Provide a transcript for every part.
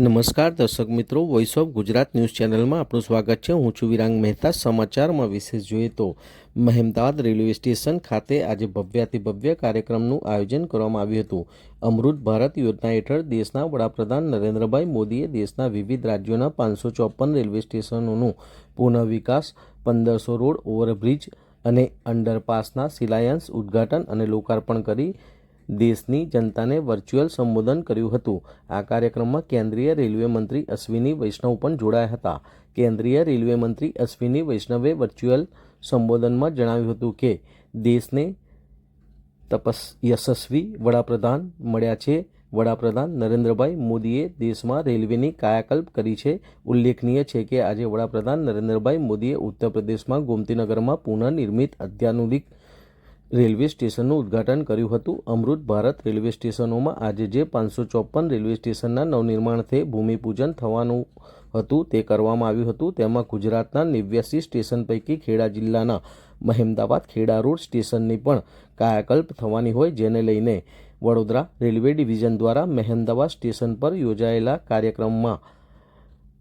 નમસ્કાર દર્શક મિત્રો, વોઇસ ઓફ ગુજરાત ન્યૂઝ ચેનલમાં આપણું સ્વાગત છે। હું છું વિરાંગ મહેતા। સમાચારમાં વિશેષ જોઈએ તો મહેમદાવાદ રેલવે સ્ટેશન ખાતે આજે ભવ્યાતિભવ્ય કાર્યક્રમનું આયોજન કરવામાં આવ્યું હતું। અમૃત ભારત યોજના હેઠળ દેશના વડાપ્રધાન નરેન્દ્રભાઈ મોદીએ દેશના વિવિધ રાજ્યોના 554 રેલવે સ્ટેશનોનું પુનઃવિકાસ, 1500 રોડ ઓવરબ્રિજ અને અંડરપાસના શિલાન્યાસ, ઉદ્ઘાટન અને લોકાર્પણ કરી દેશની જનતાને વર્ચ્યુઅલ સંબોધન કર્યું હતું। આ કાર્યક્રમમાં કેન્દ્રીય રેલવે મંત્રી અશ્વિની વૈષ્ણવ પણ જોડાયા હતા। કેન્દ્રીય રેલવે મંત્રી અશ્વિની વૈષ્ણવે વર્ચ્યુઅલ સંબોધનમાં જણાવ્યું હતું કે દેશને યશસ્વી વડાપ્રધાન મળ્યા છે। વડાપ્રધાન નરેન્દ્રભાઈ મોદીએ દેશમાં રેલવેની કાયાકલ્પ કરી છે। ઉલ્લેખનીય છે કે આજે વડાપ્રધાન નરેન્દ્રભાઈ મોદીએ ઉત્તર પ્રદેશમાં ગોમતીનગરમાં પુનઃનિર્મિત અત્યાધુનિક રેલવે સ્ટેશનનું ઉદ્ઘાટન કર્યું હતું। અમૃત ભારત રેલવે સ્ટેશનોમાં આજે જે 554 રેલવે સ્ટેશનના નવનિર્માણથી ભૂમિપૂજન થવાનું હતું તે કરવામાં આવ્યું હતું। તેમાં ગુજરાતના 89 સ્ટેશન પૈકી ખેડા જિલ્લાના મહેમદાવાદ ખેડા રોડ સ્ટેશનની પણ કાયાકલ્પ થવાની હોય, જેને લઈને વડોદરા રેલવે ડિવિઝન દ્વારા મહેમદાવાદ સ્ટેશન પર યોજાયેલા કાર્યક્રમમાં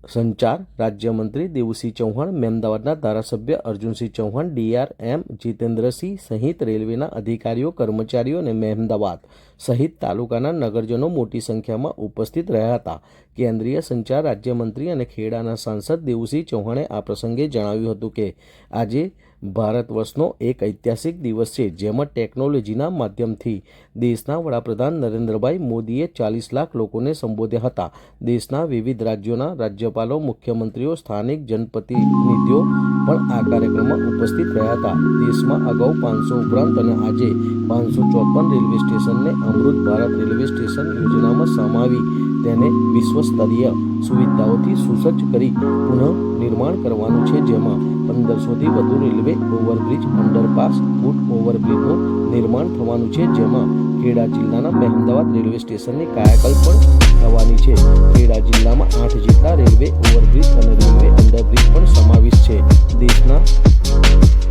સંચાર રાજ્યમંત્રી દેવુસિંહ ચૌહાણ, મહેમદાવાદના ધારાસભ્ય અર્જુનસિંહ ચૌહાણ, DRM જીતેન્દ્રસિંહ સહિત રેલવેના અધિકારીઓ, કર્મચારીઓ અને મહેમદાવાદ સહિત તાલુકાના નગરજનો મોટી સંખ્યામાં ઉપસ્થિત રહ્યા હતા। કેન્દ્રીય સંચાર રાજ્યમંત્રી અને ખેડાના સાંસદ દેવુસિંહ ચૌહાણે આ પ્રસંગે જણાવ્યું હતું કે આજે ભારત વર્ષનો એક ઐતિહાસિક દિવસ છે, જેમાં ટેકનોલોજીના માધ્યમથી દેશના વડાપ્રધાન નરેન્દ્રભાઈ મોદીએ 40 લાખ લોકોને સંબોધ્યા હતા। દેશના વિવિધ રાજ્યોના રાજ્યપાલો, મુખ્યમંત્રીઓ, સ્થાનિક જનપ્રતિનિધિઓ પણ આ કાર્યક્રમમાં ઉપસ્થિત રહ્યા હતા। દેશમાં અગાઉ 500 ઉપરાંત અને આજે 554 રેલવે સ્ટેશનને અમૃત ભારત રેલવે સ્ટેશન યોજનામાં સમાવી તેને વિશ્વસ્તરીય સુવિધાઓથી સુસજ્જ કરી પુનઃ નિર્માણ કરવાનું છે, જેમાં 1500થી વધુ રેલવે ઓવરબ્રિજ, અંડરપાસ, ફૂટ ઓવરબ્રિજનું નિર્માણ થવાનું છે, જેમાં ખેડા જિલ્લાના મહેમદાવાદ રેલવે સ્ટેશનની કાયાકલ્પ પણ થવાની છે। ખેડા જિલ્લામાં 8 જેટલા રેલવે ઓવરબ્રિજ અને રેલવે અંડરબ્રિજ પણ સમાવેશ છે। દેશના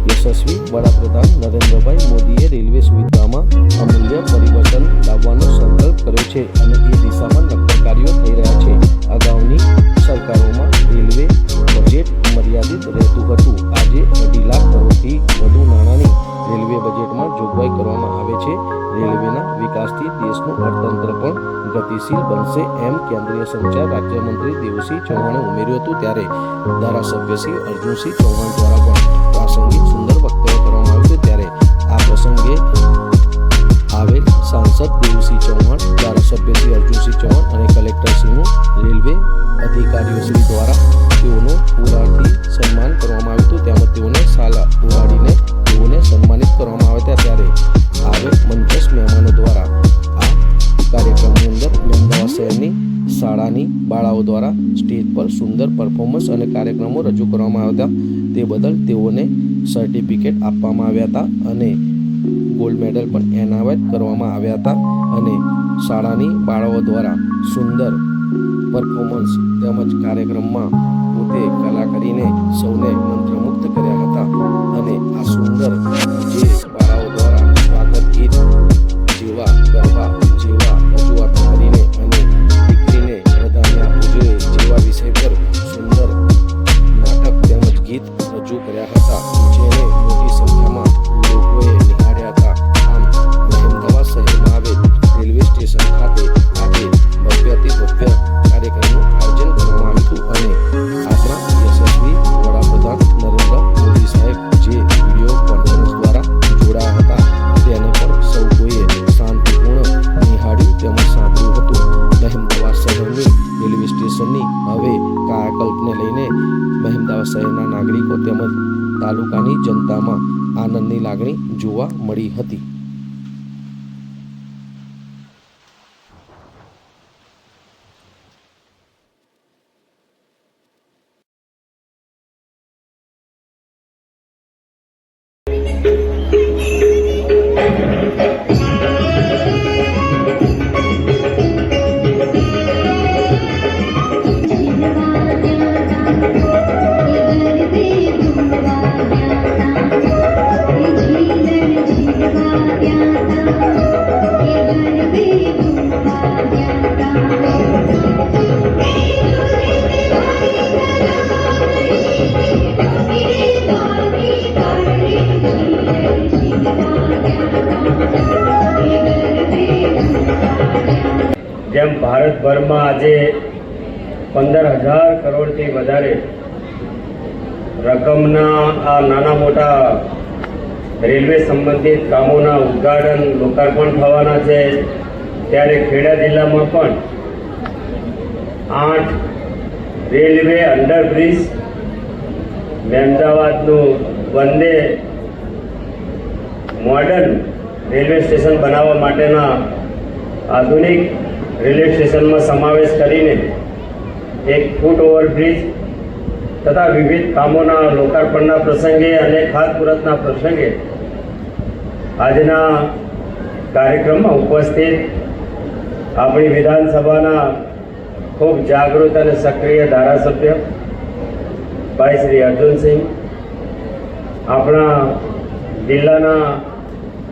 યશસ્વી વડાપ્રધાન નરેન્દ્રભાઈ મોદીએ રેલવે સુવિધામાં અમૂલ્ય પરિવર્તન લાવવાનો સંકલ્પ કર્યો છે અને એ દિશામાં નક્કર કાર્યો થઈ રહ્યા છે। અગાઉની સરકારોમાં રેલવે બજેટ મર્યાદિત રહેતું હતું। આજે 2.5 લાખ કરોડથી વધુ નાણાંની રેલવે બજેટમાં જોગવાઈ કરવામાં આવે છે। રેલવેના વિકાસથી દેશનું અર્થતંત્ર પણ ગતિશીલ બનશે, એમ કેન્દ્રીય સંચાર રાજ્યમંત્રી દેવુસિંહ ચૌહાણે ઉમેર્યું હતું। ત્યારે ધારાસભ્ય શ્રી અર્જુનસિંહ ચૌહાણ દ્વારા પણ પ્રાસંગિક સુંદર વક્તવ્ય કરવામાં આવ્યું હતું। ત્યારે આ પ્રસંગે આવેલ સાંસદ દેવુસિંહ ચૌહાણ, ધારાસભ્ય શ્રી અર્જુનસિંહ ચૌહાણ અને કલેક્ટરશ્રીનું રેલવે અધિકારીઓશ્રી દ્વારા તેઓનું પુરાણથી સન્માન કરવામાં આવ્યું હતું, તેમજ તેઓને શાલ ઉડાડીને તેઓને સન્માનિત કરવામાં આવ્યા હતા। ત્યારે આવેલ મંચસ્થ મહેમાનો દ્વારા આ કાર્યક્રમની અંદર મહેમદાવાદ શહેરની શાળાની બાળાઓ દ્વારા સ્ટેજ પર સુંદર પરફોર્મન્સ અને કાર્યક્રમો રજૂ કરવામાં આવ્યા હતા। તે બદલ તેઓને સર્ટિફિકેટ આપવામાં આવ્યા હતા અને ગોલ્ડ મેડલ પણ એનાયત કરવામાં આવ્યા હતા અને શાળાની બાળાઓ દ્વારા સુંદર પરફોર્મન્સ તેમજ કાર્યક્રમમાં પોતે કલા કરીને સૌને મંત્રમુગ્ધ કર્યા હતા અને આ સુંદર જે બાળાઓ દ્વારા સ્વાગત ગીત જેવા ગરબા જેવા રજૂઆતો કરીને અને દીકરીને પ્રાધાન્ય આપવું જોઈએ જેવા વિષય પર સુંદર નાટક તેમજ ગીત રજૂ કર્યા હતા, જેને મોટી સંખ્યામાં લોકોએ નિહાળ્યા હતા। આમ મહેમદાવાદ શહેરમાં આવેલ રેલવે સ્ટેશન ખાતે આજે ભવ્યાતિ ભવ્ય કાર્યક્રમનું આયોજન કરવામાં આવ્યું હતું અને આપણા યશસ્વી વડાપ્રધાન નરેન્દ્ર મોદી સાહેબ જે વિડીયો કોન્ફરન્સ દ્વારા જોડાયા હતા તેને પણ સૌ કોઈએ શાંતિપૂર્ણ નિહાળ્યું તેમજ સાંભળ્યું હતું। મહેમદાવાદ શહેરની રેલવે સ્ટેશનની હવે કાયાકલ્પને લઈને મહેમદાવાદ શહેરના નાગરિકો તેમજ તાલુકાની જનતામાં આનંદની લાગણી જોવા મળી હતી। Thank you. ભારતભરમાં આજે 15,000 કરોડથી વધારે રકમના આ નાના મોટા રેલવે સંબંધિત કામોના ઉદ્ઘાટન લોકાર્પણ થવાના છે, ત્યારે ખેડા જિલ્લામાં પણ 8 રેલવે અંડરબ્રિજ, મહેમદાવાદનું વંદે મોડર્ન રેલવે સ્ટેશન બનાવવા માટેના આધુનિક રેલવે સ્ટેશનમાં સમાવેશ કરીને એક ફૂટ ઓવરબ્રિજ તથા વિવિધ કામોના લોકાર્પણના પ્રસંગે અને ખાતમુહૂર્તના પ્રસંગે આજના કાર્યક્રમમાં ઉપસ્થિત આપણી વિધાનસભાના ખૂબ જાગૃત અને સક્રિય ધારાસભ્ય ભાઈ શ્રી અર્જુનસિંહ, આપણા જિલ્લાના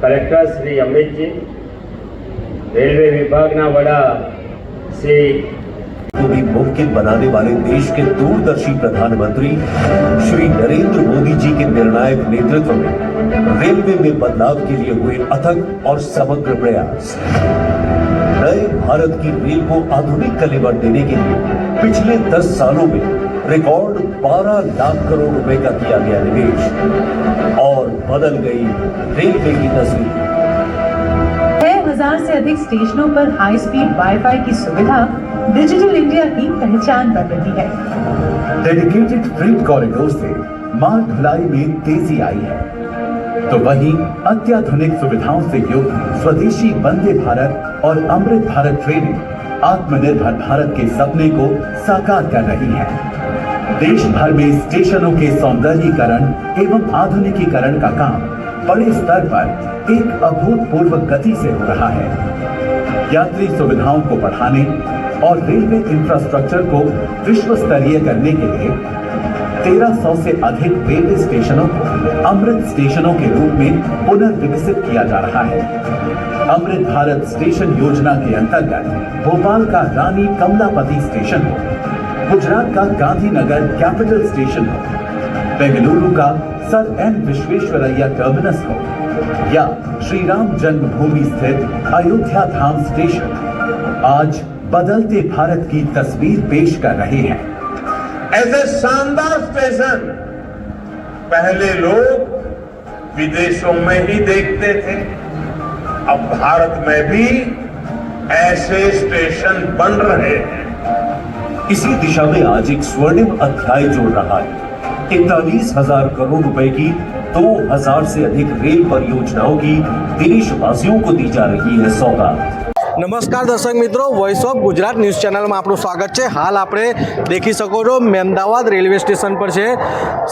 કલેક્ટર શ્રી અમિતજી, रेलवे विभागना वड़ा श्री को भी मुमकिन बनाने वाले देश के दूरदर्शी प्रधानमंत्री श्री नरेंद्र मोदी जी के निर्णायक नेतृत्व में रेलवे में बदलाव के लिए हुए अथक और समग्र प्रयास। नए भारत की रेल को आधुनिक कलेवर देने के लिए पिछले 10 सालों में रिकॉर्ड 12 लाख करोड़ रुपए का किया गया निवेश और बदल गई रेलवे की तस्वीर। 6,000 से अधिक स्टेशनों पर हाई स्पीड वाईफाई की सुविधा डिजिटल इंडिया की पहचान बन रही है। डेडिकेटेड फ्रेट कॉरिडोर से माल ढुलाई में तेजी आई है, तो वहीं अत्याधुनिक सुविधाओं से युक्त स्वदेशी वंदे भारत और अमृत भारत ट्रेनें आत्मनिर्भर भारत के सपने को साकार कर रही है। देश भर में स्टेशनों के सौंदर्यीकरण एवं आधुनिकीकरण का काम बड़े स्तर पर एक अभूतपूर्व गति से हो रहा है। यात्री सुविधाओं को बढ़ाने और रेलवे इंफ्रास्ट्रक्चर को विश्व स्तरीय करने के लिए 1300 से अधिक रेलवे स्टेशनों को अमृत स्टेशनों के रूप में पुनर्विकसित किया जा रहा है। अमृत भारत स्टेशन योजना के अंतर्गत भोपाल का रानी कमलापति स्टेशन हो, गुजरात का गांधीनगर कैपिटल स्टेशन हो, बेंगलुरु का सर एम विश्वेश्वरैया टर्मिनस हो या श्री राम जन्मभूमि स्थित अयोध्या धाम स्टेशन आज बदलते भारत की तस्वीर पेश कर रहे हैं। ऐसे शानदार स्टेशन पहले लोग विदेशों में ही देखते थे, अब भारत में भी ऐसे स्टेशन बन रहे हैं। इसी दिशा में आज एक स्वर्णिम अध्याय जोड़ रहा है। 41,000 करोड़ रुपए की 2,000 से अधिक रेल परियोजनाओं की देशवासियों को दी जा रही है सौगात। નમસ્કાર દર્શક મિત્રો, વોઇસ ઓફ ગુજરાત ન્યૂઝ ચેનલમાં આપણું સ્વાગત છે। હાલ આપણે દેખી શકો છો મહેમદાવાદ રેલવે સ્ટેશન પર છે।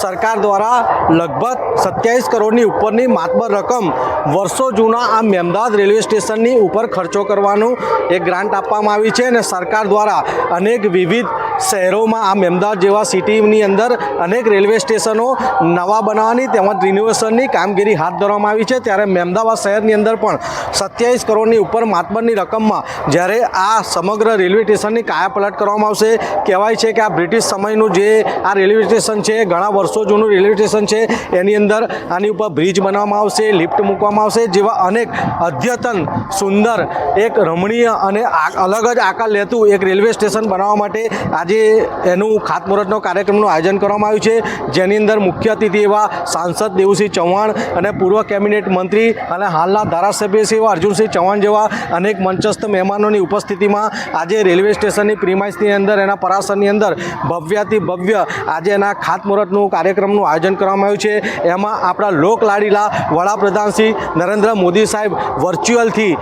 સરકાર દ્વારા લગભગ 27 કરોડની ઉપરની માતબર રકમ વર્ષો જૂના આ મહેમદાવાદ રેલવે સ્ટેશનની ઉપર ખર્ચો કરવાનું એક ગ્રાન્ટ આપવામાં આવી છે અને સરકાર દ્વારા અનેક વિવિધ શહેરોમાં આ મહેમદાવાદ જેવા સિટીની અંદર અનેક રેલવે સ્ટેશનો નવા બનાવવાની તેમજ રિનોવેશનની કામગીરી હાથ ધરવામાં આવી છે। ત્યારે મહેમદાવાદ શહેરની અંદર પણ 27 કરોડની ઉપર માતબરની રકમમાં જ્યારે આ સમગ્ર રેલવે સ્ટેશનની કાયાપલટ કરવામાં આવશે। કહેવાય છે કે આ બ્રિટિશ સમયનું જે આ રેલવે સ્ટેશન છે, ઘણા વર્ષો જૂનું રેલવે સ્ટેશન છે, એની અંદર આની ઉપર બ્રિજ બનાવવામાં આવશે, લિફ્ટ મૂકવામાં આવશે, જેવા અનેક અદ્યતન સુંદર એક રમણીય અને અલગ જ આકાર લેતું એક રેલવે સ્ટેશન બનાવવા માટે આજે એનું ખાતમુહૂર્તનો કાર્યક્રમનું આયોજન કરવામાં આવ્યું છે, જેની અંદર મુખ્ય અતિથિ એવા સાંસદ દેવુસિંહ ચૌહાણ અને પૂર્વ કેબિનેટ મંત્રી અને હાલના ધારાસભ્ય શ્રી એવા અર્જુનસિંહ ચૌહાણ જેવા અનેક મંચસ્થ મહેમાનોની ઉપસ્થિતિમાં આજે રેલવે સ્ટેશનની પ્રીમાઇસની અંદર એના પરાસરની અંદર ભવ્યાતિ ભવ્ય આજે એના ખાતમુહૂર્તનું કાર્યક્રમનું આયોજન કરવામાં આવ્યું છે। એમાં આપણા લોકલાડીલા વડાપ્રધાન શ્રી નરેન્દ્ર મોદી સાહેબ વર્ચ્યુઅલથી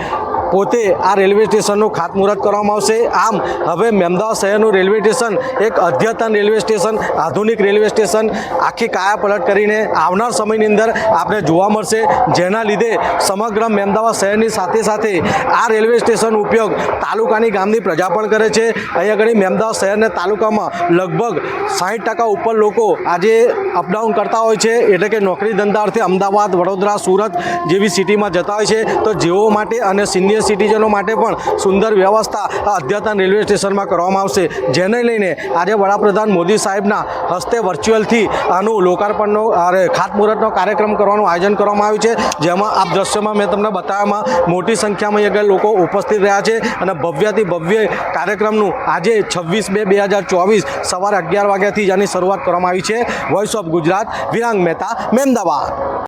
પોતે આ રેલવે સ્ટેશનનું ખાતમુહૂર્ત કરવામાં આવશે। આમ હવે મહેમદાવાદ શહેરનું રેલવે સ્ટેશન એક અદ્યતન રેલવે સ્ટેશન, આધુનિક રેલવે સ્ટેશન આખી કાયાપલટ કરીને આવનાર સમયની અંદર આપણે જોવા મળશે, જેના લીધે સમગ્ર મહેમદાવાદ શહેરની સાથે સાથે આ રેલવે સ્ટેશન ઉપયોગ તાલુકાની ગામની પ્રજા પણ કરે છે। અહીંયા આગળ મહેમદાવાદ શહેરને તાલુકામાં લગભગ 60% ઉપર લોકો આજે અપડાઉન કરતા હોય છે, એટલે કે નોકરી ધંધા અર્થે અમદાવાદ, વડોદરા, સુરત જેવી સિટીમાં જતા હોય છે। તો જેઓ માટે અને સિનિયર સિનિયર સિટીઝનો માટે પણ સુંદર વ્યવસ્થા આ અદ્યતન રેલવે સ્ટેશનમાં કરવામાં આવશે, જેને લઈને આજે વડાપ્રધાન મોદી સાહેબના હસ્તે વર્ચ્યુઅલથી આનું લોકાર્પણનો ખાતમુહૂર્તનો કાર્યક્રમ કરવાનું આયોજન કરવામાં આવ્યું છે, જેમાં આપ દ્રશ્યમાં મેં તમને બતાવવામાં મોટી સંખ્યામાં આગળ લોકો ઉપસ્થિત રહ્યા છે અને ભવ્યથી ભવ્ય કાર્યક્રમનું આજે 26/2/2024 સવારે 11 વાગ્યાથી જ આની શરૂઆત કરવામાં આવી છે. Voice of Gujarat, Virang Mehta, Mehmedabad.